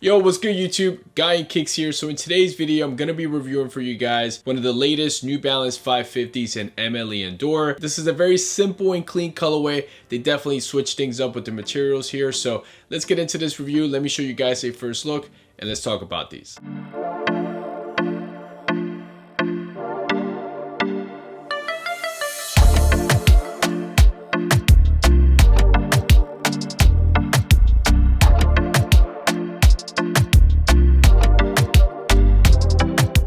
Yo, what's good YouTube? Guy and Kicks here. So in today's video, I'm going to be reviewing for you guys one of the latest New Balance 550s in Aime Leon Dore. This is a very simple and clean colorway. They definitely switch things up with the materials here. So let's get into this review. Let me show you guys a first look and let's talk about these.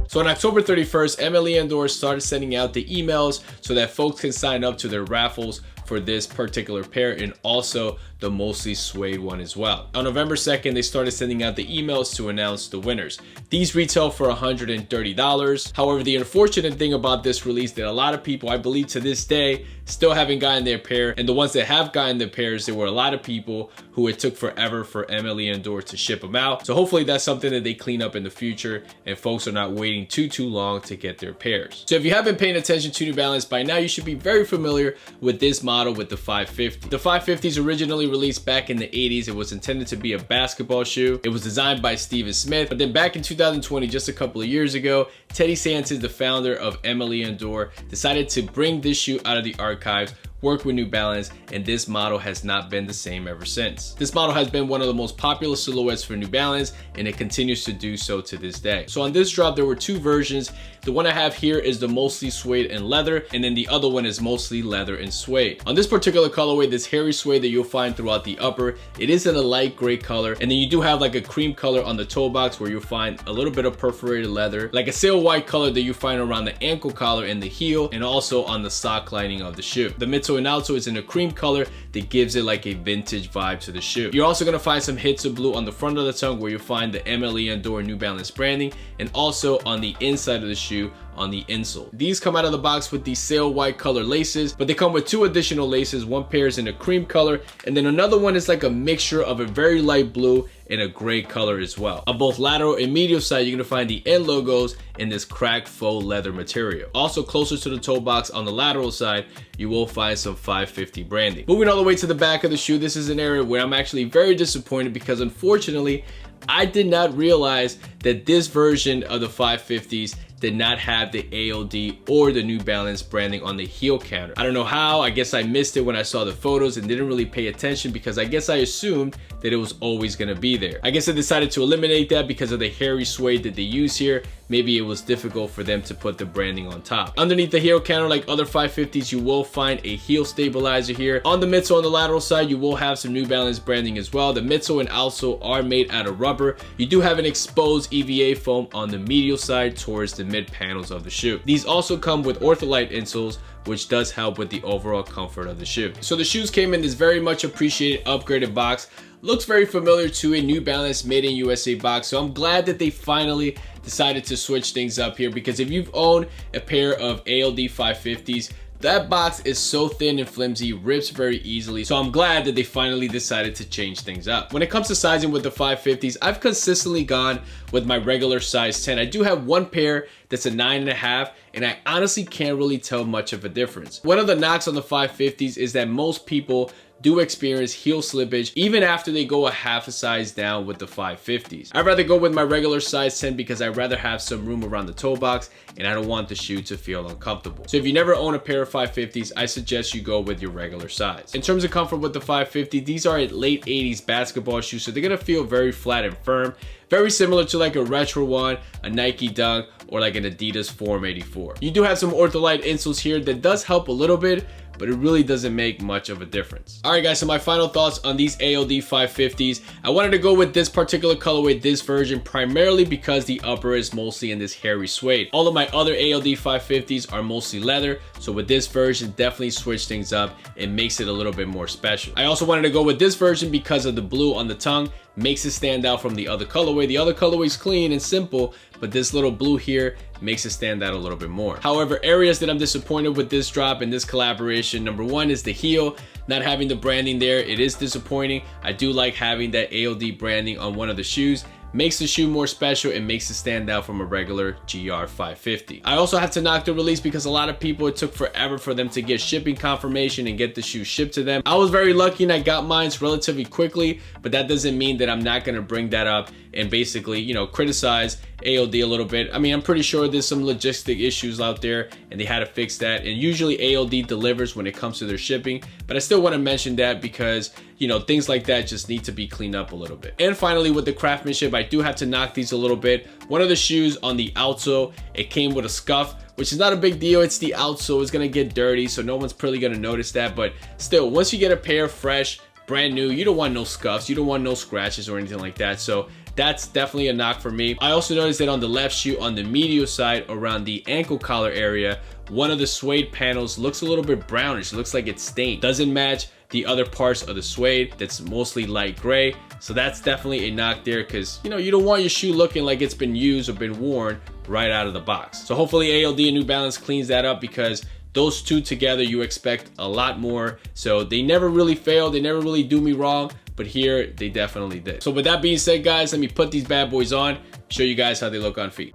So on October 31st, Aime Leon Dore started sending out the emails so that folks can sign up to their raffles for this particular pair and also the mostly suede one as well. On November 2nd, they started sending out the emails to announce the winners. These retail for $130. However, the unfortunate thing about this release that a lot of people, I believe to this day, still haven't gotten their pair, and the ones that have gotten their pairs, there were a lot of people who it took forever for Aime Leon Dore to ship them out. So hopefully that's something that they clean up in the future and folks are not waiting too long to get their pairs. So if you have been paying attention to New Balance by now, you should be very familiar with this model with the 550. The 550s originally released back in the 80s. It was intended to be a basketball shoe. It was designed by Steven Smith, but then back in 2020, just a couple of years ago, Teddy Santis, the founder of Aime Leon Dore, decided to bring this shoe out of the archives, work with New Balance, and this model has not been the same ever since. This model has been one of the most popular silhouettes for New Balance, and it continues to do so to this day. So on this drop, there were two versions. The one I have here is the mostly suede and leather, and then the other one is mostly leather and suede. On this particular colorway, this hairy suede that you'll find throughout the upper, it is in a light gray color, and then you do have like a cream color on the toe box where you'll find a little bit of perforated leather, like a sail white color that you find around the ankle collar and the heel, and also on the sock lining of the shoe. The midsole and outsole is in a cream color that gives it like a vintage vibe to the shoe. You're also going to find some hits of blue on the front of the tongue where you'll find the Aime Leon Dore New Balance branding, and also on the inside of the shoe on the insole. These come out of the box with the sail white color laces, but they come with two additional laces. One pair is in a cream color, and then another one is like a mixture of a very light blue and a gray color as well. On both lateral and medial side, you're gonna find the end logos in this cracked faux leather material. Also closer to the toe box on the lateral side, you will find some 550 branding. Moving all the way to the back of the shoe, this is an area where I'm actually very disappointed because unfortunately, I did not realize that this version of the 550s did not have the ALD or the New Balance branding on the heel counter. I don't know how. I guess I missed it when I saw the photos and didn't really pay attention because I guess I assumed that it was always gonna be there. I guess I decided to eliminate that because of the hairy suede that they use here. Maybe it was difficult for them to put the branding on top. Underneath the heel counter, like other 550s, you will find a heel stabilizer here. On the midsole on the lateral side, you will have some New Balance branding as well. The midsole and outsole are made out of rubber. You do have an exposed EVA foam on the medial side towards the mid panels of the shoe. These also come with ortholite insoles, which does help with the overall comfort of the shoe. So the shoes came in this very much appreciated upgraded box. Looks very familiar to a New Balance made in USA box, so I'm glad that they finally decided to switch things up here, because if you've owned a pair of ALD 550s, that box is so thin and flimsy, rips very easily. So I'm glad that they finally decided to change things up. When it comes to sizing with the 550s, I've consistently gone with my regular size 10. I do have one pair that's a 9.5, and I honestly can't really tell much of a difference. One of the knocks on the 550s is that most people do experience heel slippage even after they go a half a size down with the 550s. I'd rather go with my regular size 10 because I'd rather have some room around the toe box and I don't want the shoe to feel uncomfortable. So if you never own a pair of 550s, I suggest you go with your regular size. In terms of comfort with the 550, these are late 80s basketball shoes, so they're gonna feel very flat and firm. Very similar to like a retro one, a Nike Dunk, or like an Adidas Form 84. You do have some ortholite insoles here that does help a little bit, but it really doesn't make much of a difference. All right guys, so my final thoughts on these ALD 550s. I wanted to go with this particular colorway, this version, primarily because the upper is mostly in this hairy suede. All of my other ALD 550s are mostly leather, so with this version, definitely switch things up and makes it a little bit more special. I also wanted to go with this version because of the blue on the tongue. Makes it stand out from the other colorway. The other colorway is clean and simple, but this little blue here makes it stand out a little bit more. However, areas that I'm disappointed with this drop and this collaboration, number one is the heel. Not having the branding there, it is disappointing. I do like having that ALD branding on one of the shoes. makes the shoe more special and makes it stand out from a regular GR 550. I also have to knock the release because a lot of people, it took forever for them to get shipping confirmation and get the shoe shipped to them. I was very lucky and I got mine relatively quickly, but that doesn't mean that I'm not going to bring that up and basically, you know, criticize ALD a little bit. I mean, I'm pretty sure there's some logistic issues out there and they had to fix that, and usually ALD delivers when it comes to their shipping, but I still want to mention that because, you know, things like that just need to be cleaned up a little bit. And finally, with the craftsmanship, I do have to knock these a little bit. One of the shoes on the outsole, it came with a scuff, which is not a big deal. It's the outsole, it's gonna get dirty, so no one's really gonna notice that, but still, once you get a pair fresh, brand new, you don't want no scuffs, you don't want no scratches or anything like that. So that's definitely a knock for me. I also noticed that on the left shoe, on the medial side around the ankle collar area, one of the suede panels looks a little bit brownish. It looks like it's stained. Doesn't match the other parts of the suede that's mostly light gray. So that's definitely a knock there, because, you know, you don't want your shoe looking like it's been used or been worn right out of the box. So hopefully ALD and New Balance cleans that up, because those two together, you expect a lot more. So they never really fail. They never really do me wrong, but here they definitely did. So with that being said, guys, let me put these bad boys on, show you guys how they look on feet.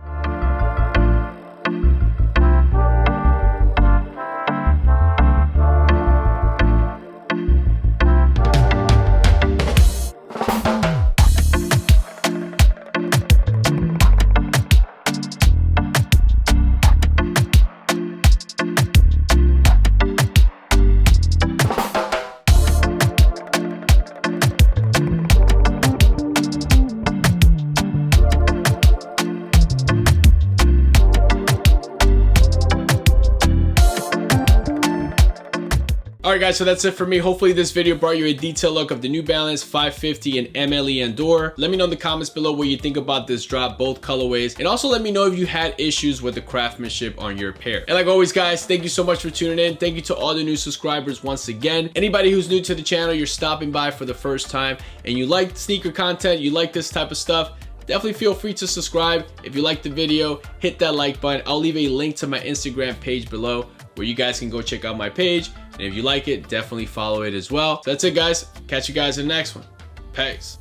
Alright guys, so that's it for me. Hopefully this video brought you a detailed look of the New Balance 550 and Aime Leon Dore. Let me know in the comments below what you think about this drop, both colorways. And also let me know if you had issues with the craftsmanship on your pair. And like always guys, thank you so much for tuning in. Thank you to all the new subscribers once again. Anybody who's new to the channel, you're stopping by for the first time, and you like sneaker content, you like this type of stuff, definitely feel free to subscribe. If you liked the video, hit that like button. I'll leave a link to my Instagram page below where you guys can go check out my page. And if you like it, definitely follow it as well. So that's it guys. Catch you guys in the next one. Peace.